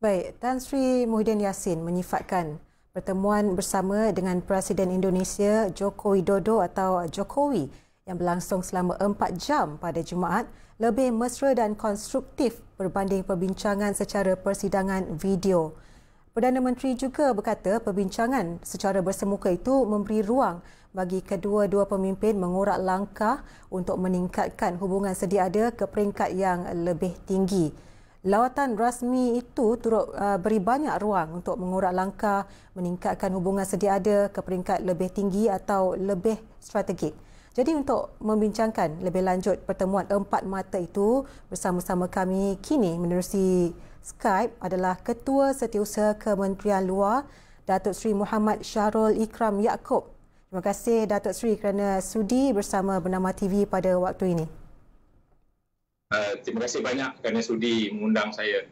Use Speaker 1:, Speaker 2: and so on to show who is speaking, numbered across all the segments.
Speaker 1: Baik, Tan Sri Muhyiddin Yassin menyifatkan pertemuan bersama dengan Presiden Indonesia Joko Widodo atau Jokowi yang berlangsung selama 4 jam pada Jumaat lebih mesra dan konstruktif berbanding perbincangan secara persidangan video. Perdana Menteri juga berkata perbincangan secara bersemuka itu memberi ruang bagi kedua-dua pemimpin mengorak langkah untuk meningkatkan hubungan sedia ada ke peringkat yang lebih tinggi. Lawatan rasmi itu turut beri banyak ruang untuk mengorak langkah meningkatkan hubungan sedia ada ke peringkat lebih tinggi atau lebih strategik. Jadi untuk membincangkan lebih lanjut pertemuan empat mata itu bersama-sama kami kini menerusi Skype adalah Ketua Setiausaha Kementerian Luar Datuk Seri Muhammad Syahrul Ikram Yaakob. Terima kasih Datuk Seri kerana sudi bersama Bernama TV pada waktu ini.
Speaker 2: Terima kasih banyak kerana sudi mengundang saya.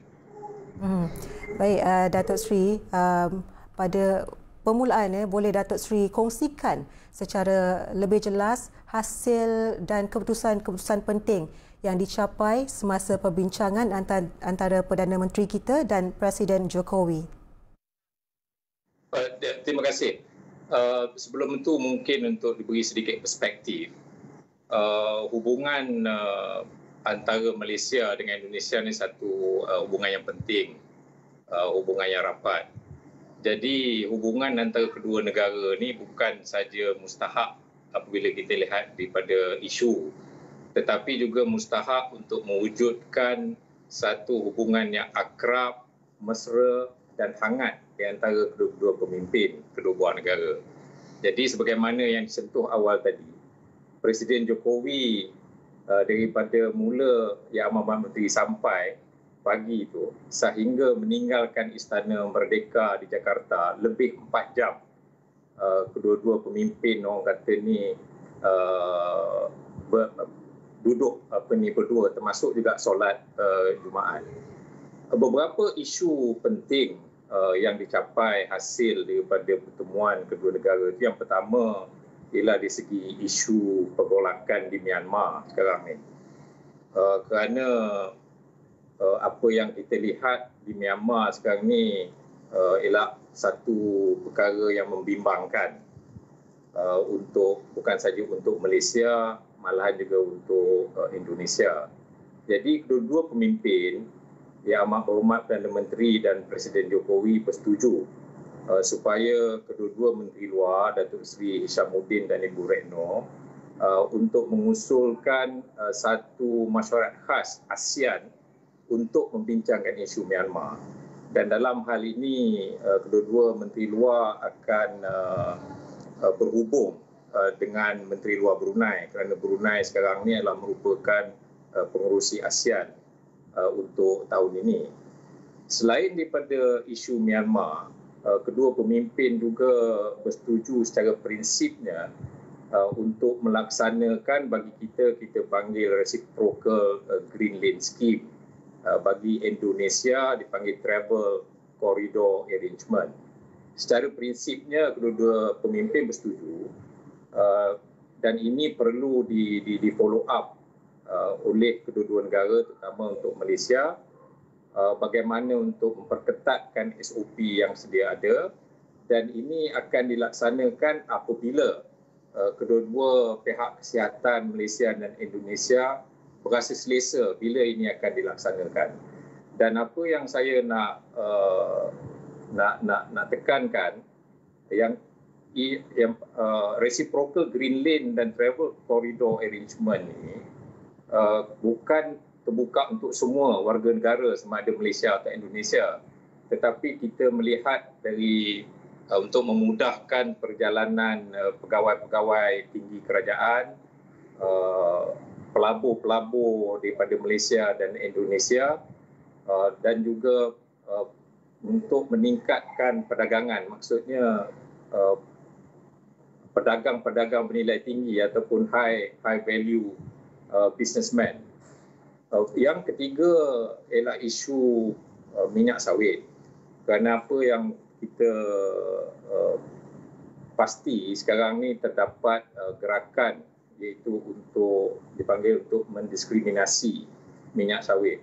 Speaker 1: Baik, Datuk Seri, pada permulaan boleh Datuk Seri kongsikan secara lebih jelas hasil dan keputusan-keputusan penting yang dicapai semasa perbincangan antara Perdana Menteri kita dan Presiden Jokowi.
Speaker 2: Terima kasih. Sebelum itu mungkin untuk diberi sedikit perspektif, hubungan antara Malaysia dengan Indonesia ni satu hubungan yang penting, hubungan yang rapat. Jadi hubungan antara kedua negara ni bukan saja mustahak apabila kita lihat daripada isu, tetapi juga mustahak untuk mewujudkan satu hubungan yang akrab, mesra dan hangat di antara kedua-dua pemimpin kedua buah negara. Jadi sebagaimana yang disentuh awal tadi, Presiden Jokowi daripada mula Yang Amat Menteri sampai pagi itu sehingga meninggalkan Istana Merdeka di Jakarta lebih 4 jam. Kedua-dua pemimpin orang kata ni duduk berdua, termasuk juga solat Jumaat. Beberapa isu penting yang dicapai hasil daripada pertemuan kedua negara itu, yang pertama ialah di segi isu pergolakan di Myanmar sekarang ni. Kerana apa yang kita lihat di Myanmar sekarang ni ialah satu perkara yang membimbangkan bukan saja untuk Malaysia, malahan juga untuk Indonesia. Jadi kedua-dua pemimpin, Yang Amat Berhormat Perdana Menteri dan Presiden Jokowi bersetuju supaya kedua-dua Menteri Luar, Datuk Seri Hishamuddin dan Ibu Retno, untuk mengusulkan satu mesyuarat khas ASEAN untuk membincangkan isu Myanmar. Dan dalam hal ini, kedua-dua Menteri Luar akan berhubung dengan Menteri Luar Brunei, kerana Brunei sekarang ini adalah merupakan pengerusi ASEAN untuk tahun ini. Selain daripada isu Myanmar, kedua pemimpin juga bersetuju secara prinsipnya untuk melaksanakan, bagi kita panggil reciprocal Green Lane Scheme, bagi Indonesia dipanggil Travel Corridor Arrangement. Secara prinsipnya kedua-dua pemimpin bersetuju dan ini perlu di follow up oleh kedua-dua negara, terutama untuk Malaysia, bagaimana untuk memperketatkan SOP yang sedia ada, dan ini akan dilaksanakan apabila kedua-dua pihak kesihatan Malaysia dan Indonesia berasa selesa bila ini akan dilaksanakan. Dan apa yang saya nak tekankan, yang reciprocal Green Lane dan Travel Corridor Arrangement ini bukan terbuka untuk semua warga negara sama ada Malaysia atau Indonesia, tetapi kita melihat dari untuk memudahkan perjalanan pegawai-pegawai tinggi kerajaan, pelabur-pelabur daripada Malaysia dan Indonesia, dan juga untuk meningkatkan perdagangan, maksudnya pedagang-pedagang bernilai tinggi ataupun high value businessman. Yang ketiga ialah isu minyak sawit. Kerana apa yang kita pasti sekarang ni terdapat gerakan iaitu untuk dipanggil untuk mendiskriminasi minyak sawit.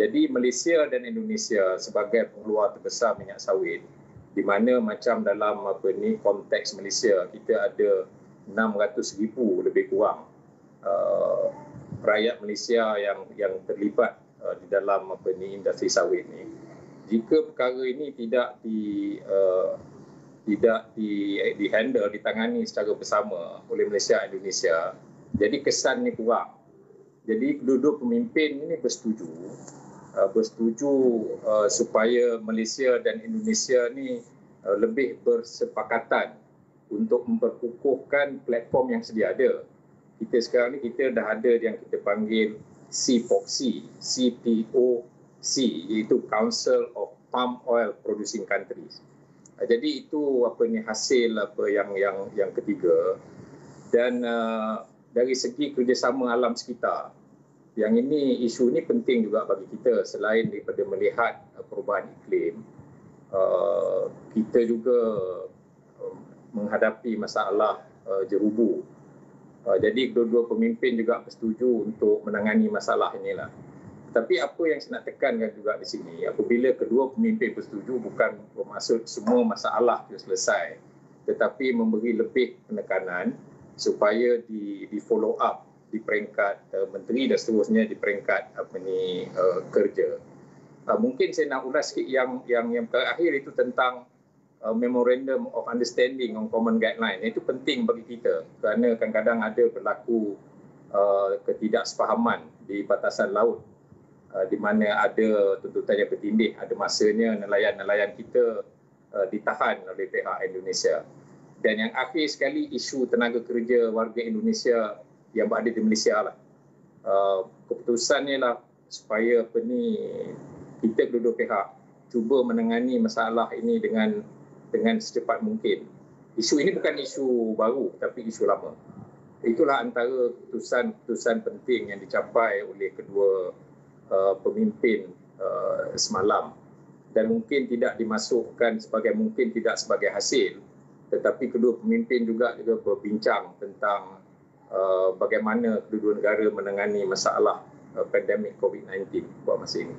Speaker 2: Jadi Malaysia dan Indonesia sebagai pengeluar terbesar minyak sawit, di mana macam dalam konteks Malaysia kita ada 600,000 lebih kurang rakyat Malaysia yang terlibat di dalam industri sawit ni. Jika perkara ini tidak dihandle, ditangani secara bersama oleh Malaysia dan Indonesia, jadi kesan ni kurang. Jadi kedua-dua pemimpin ini bersetuju supaya Malaysia dan Indonesia ni lebih bersepakatan untuk memperkukuhkan platform yang sedia ada. Kita sekarang ni kita dah ada yang kita panggil CPOC, iaitu Council of Palm Oil Producing Countries. Jadi itu hasil yang ketiga. Dan dari segi kerjasama alam sekitar, yang ini isu ini penting juga bagi kita. Selain daripada melihat perubahan iklim, kita juga menghadapi masalah jerubu. Jadi kedua-dua pemimpin juga bersetuju untuk menangani masalah inilah. Tapi apa yang saya nak tekankan juga di sini, apabila kedua pemimpin bersetuju, bukan bermaksud semua masalah itu selesai, tetapi memberi lebih penekanan supaya di follow up di peringkat menteri dan seterusnya di peringkat kerja. Mungkin saya nak ulas sikit yang terakhir itu tentang Memorandum of Understanding on Common Guideline. Itu penting bagi kita kerana kadang-kadang ada berlaku ketidaksefahaman di batasan laut, di mana ada tuntutan yang bertindih, ada masanya nelayan-nelayan kita ditahan oleh pihak Indonesia. Dan yang akhir sekali, isu tenaga kerja warga Indonesia yang berada di Malaysia lah. Keputusannya lah supaya kita kedua-dua pihak cuba menangani masalah ini dengan secepat mungkin. Isu ini bukan isu baru, tapi isu lama. Itulah antara keputusan penting yang dicapai oleh kedua pemimpin semalam. Dan mungkin tidak dimasukkan sebagai hasil, tetapi kedua pemimpin juga berbincang tentang bagaimana kedua negara menangani masalah pandemik COVID-19 buat masa ini.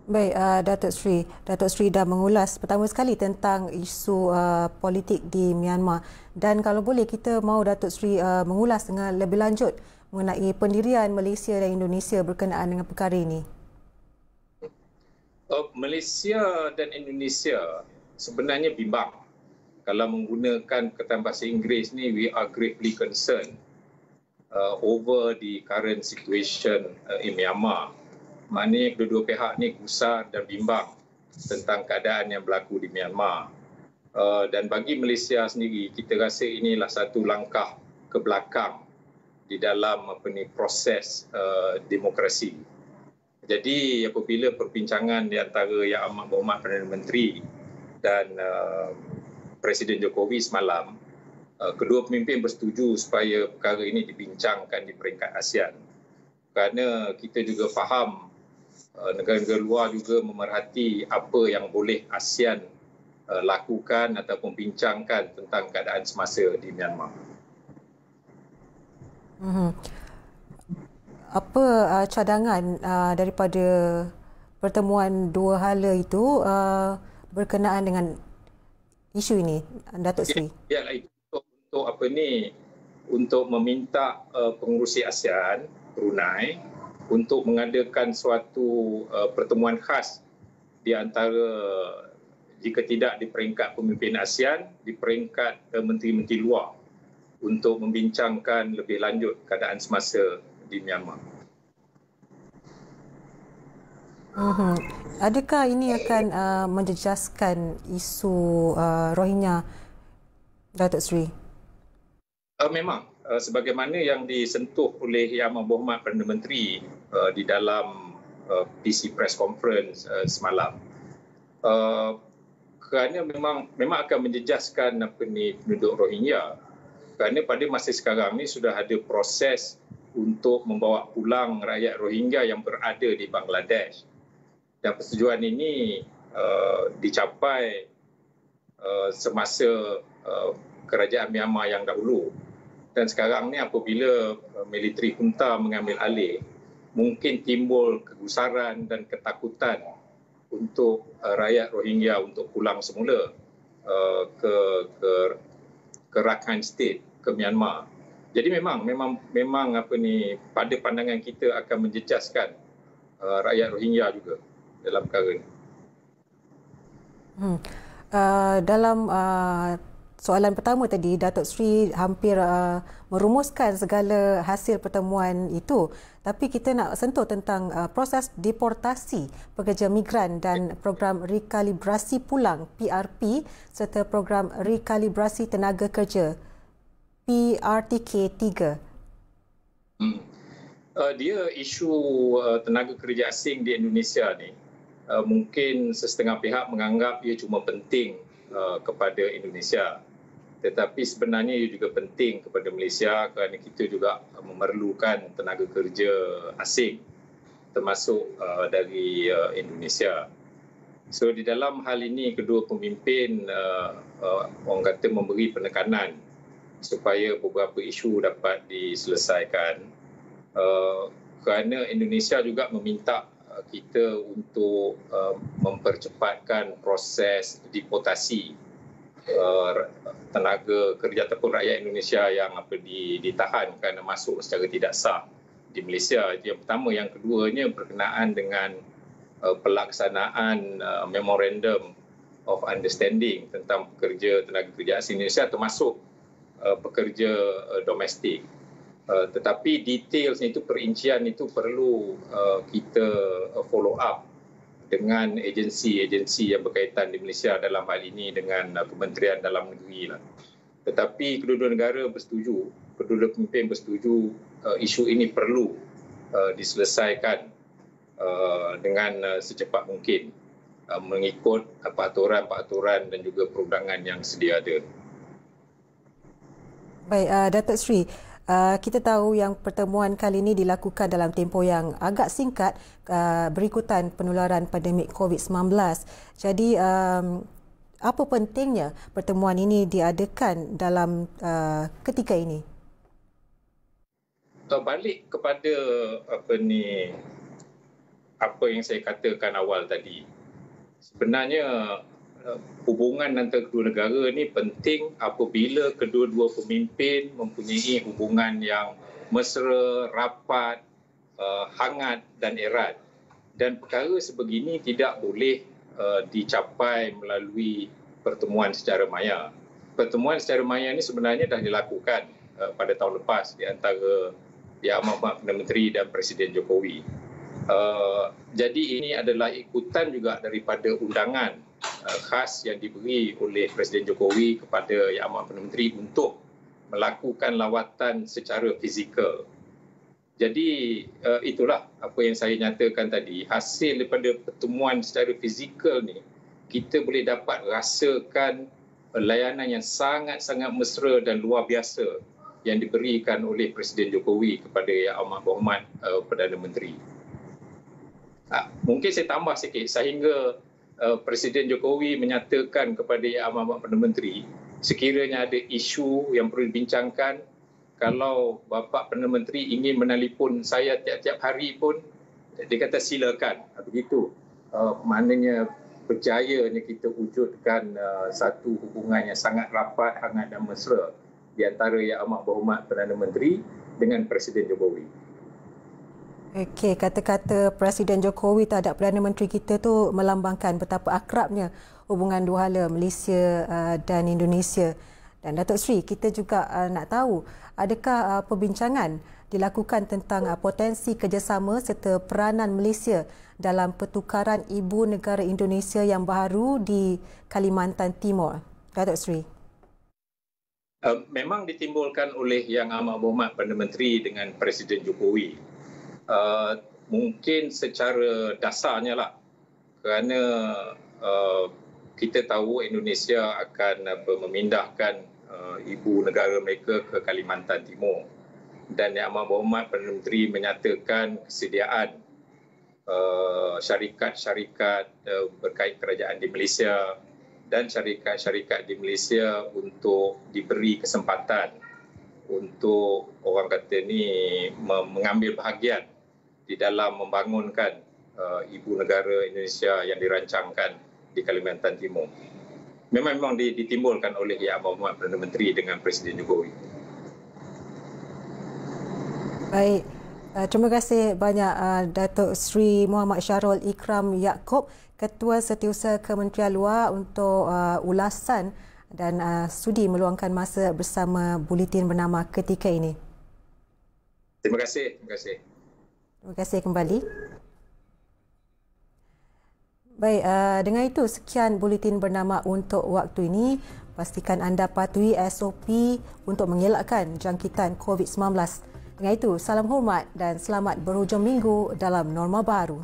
Speaker 1: Baik, Datuk Sri dah mengulas pertama sekali tentang isu politik di Myanmar. Dan kalau boleh kita mahu Datuk Sri mengulas dengan lebih lanjut mengenai pendirian Malaysia dan Indonesia berkenaan dengan perkara ini.
Speaker 2: Malaysia dan Indonesia sebenarnya bimbang. Kalau menggunakan perkataan bahasa Inggeris ni, we are greatly concerned over the current situation in Myanmar. Maknanya kedua-dua pihak ni gusar dan bimbang tentang keadaan yang berlaku di Myanmar. Dan bagi Malaysia sendiri, kita rasa inilah satu langkah ke belakang di dalam proses demokrasi. Jadi apabila perbincangan di antara Yang Amat Berhormat Perdana Menteri dan Presiden Jokowi semalam, kedua pemimpin bersetuju supaya perkara ini dibincangkan di peringkat ASEAN. Kerana kita juga faham negara-negara luar juga memerhati apa yang boleh ASEAN lakukan ataupun bincangkan tentang keadaan semasa di Myanmar.
Speaker 1: Apa cadangan daripada pertemuan dua hala itu berkenaan dengan isu ini, Datuk Sri?
Speaker 2: Yalah, itu untuk meminta pengerusi ASEAN, Brunei, untuk mengadakan suatu pertemuan khas di antara, jika tidak di peringkat pemimpin ASEAN, di peringkat menteri-menteri luar untuk membincangkan lebih lanjut keadaan semasa di Myanmar.
Speaker 1: Adakah ini akan menjejaskan isu Rohingya, Datuk Sri?
Speaker 2: Memang. Sebagaimana yang disentuh oleh Yang Amat Berhormat Perdana Menteri di dalam PC Press Conference semalam, kerana memang akan menjejaskan penduduk Rohingya, kerana pada masa sekarang ni sudah ada proses untuk membawa pulang rakyat Rohingya yang berada di Bangladesh, dan persetujuan ini dicapai semasa kerajaan Myanmar yang dahulu. Dan sekarang ni apabila militeri junta mengambil alih, mungkin timbul kegusaran dan ketakutan untuk rakyat Rohingya untuk pulang semula ke Rakhine State, ke Myanmar. Jadi memang pada pandangan kita akan menjejaskan rakyat Rohingya juga dalam perkara ini.
Speaker 1: Dalam soalan pertama tadi, Datuk Seri hampir merumuskan segala hasil pertemuan itu. Tapi kita nak sentuh tentang proses deportasi pekerja migran dan program rekalibrasi pulang PRP serta program rekalibrasi tenaga kerja PRTK 3.
Speaker 2: Dia isu tenaga kerja asing di Indonesia ni mungkin setengah pihak menganggap ia cuma penting kepada Indonesia. Tetapi sebenarnya ia juga penting kepada Malaysia kerana kita juga memerlukan tenaga kerja asing termasuk dari Indonesia. So di dalam hal ini kedua pemimpin orang kata memberi penekanan supaya beberapa isu dapat diselesaikan kerana Indonesia juga meminta kita untuk mempercepatkan proses deportasi tenaga kerja ataupun rakyat Indonesia yang ditahan kerana masuk secara tidak sah di Malaysia. Itu yang pertama. Yang keduanya berkenaan dengan pelaksanaan Memorandum of Understanding tentang tenaga kerja asing Indonesia termasuk pekerja domestik. Tetapi detailsnya itu, perincian itu perlu kita follow up dengan agensi-agensi yang berkaitan di Malaysia, dalam hal ini dengan Kementerian Dalam Negeri lah. Tetapi kedua-dua negara bersetuju, kedua-dua pemimpin bersetuju isu ini perlu diselesaikan dengan secepat mungkin mengikut peraturan-peraturan dan juga perundangan yang sedia ada.
Speaker 1: Baik, Datuk Seri, kita tahu yang pertemuan kali ini dilakukan dalam tempoh yang agak singkat berikutan penularan pandemik COVID-19. Jadi, apa pentingnya pertemuan ini diadakan dalam ketika ini?
Speaker 2: Balik kepada apa yang saya katakan awal tadi. Sebenarnya hubungan antara kedua negara ini penting apabila kedua-dua pemimpin mempunyai hubungan yang mesra, rapat, hangat dan erat. Dan perkara sebegini tidak boleh dicapai melalui pertemuan secara maya. Pertemuan secara maya ini sebenarnya dah dilakukan pada tahun lepas di antara Yang Amat Perdana Menteri dan Presiden Jokowi. Jadi ini adalah ikutan juga daripada undangan khas yang diberi oleh Presiden Jokowi kepada Yang Amat Perdana Menteri untuk melakukan lawatan secara fizikal. Jadi itulah apa yang saya nyatakan tadi. Hasil daripada pertemuan secara fizikal ni, kita boleh dapat rasakan layanan yang sangat-sangat mesra dan luar biasa yang diberikan oleh Presiden Jokowi kepada Yang Amat Berhormat Perdana Menteri. Mungkin saya tambah sikit, sehingga Presiden Jokowi menyatakan kepada Yang Amat Perdana Menteri, sekiranya ada isu yang perlu dibincangkan, kalau Bapa Perdana Menteri ingin menelpon saya tiap-tiap hari pun, dia kata silakan. Begitu. Maknanya berjayanya kita wujudkan satu hubungan yang sangat rapat, hangat dan mesra di antara Yang Amat Berhormat Perdana Menteri dengan Presiden Jokowi.
Speaker 1: Okey, kata-kata Presiden Jokowi terhadap Perdana Menteri kita tu melambangkan betapa akrabnya hubungan dua hala Malaysia dan Indonesia. Dan Datuk Seri, kita juga nak tahu, adakah perbincangan dilakukan tentang potensi kerjasama serta peranan Malaysia dalam pertukaran ibu negara Indonesia yang baru di Kalimantan Timur? Datuk Seri.
Speaker 2: Memang ditimbulkan oleh Yang Amat Berhormat Perdana Menteri dengan Presiden Jokowi. Mungkin secara dasarnya lah, kerana kita tahu Indonesia akan memindahkan ibu negara mereka ke Kalimantan Timur, dan Yang Amat Berhormat Perdana Menteri menyatakan kesediaan syarikat-syarikat berkait kerajaan di Malaysia dan syarikat-syarikat di Malaysia untuk diberi kesempatan untuk orang kata ni mengambil bahagian di dalam membangunkan ibu negara Indonesia yang dirancangkan di Kalimantan Timur. Memang ditimbulkan oleh Yang Berhormat Perdana Menteri dengan Presiden Jokowi.
Speaker 1: Baik, terima kasih banyak Datuk Seri Muhammad Syarul Ikram Yaakob, Ketua Setiausaha Kementerian Luar untuk ulasan dan sudi meluangkan masa bersama Buletin Bernama ketika ini.
Speaker 2: Terima kasih. Terima kasih.
Speaker 1: Terima kasih kembali. Baik, dengan itu sekian Buletin Bernama untuk waktu ini. Pastikan anda patuhi SOP untuk mengelakkan jangkitan COVID-19. Dengan itu, salam hormat dan selamat berhujung minggu dalam norma baru.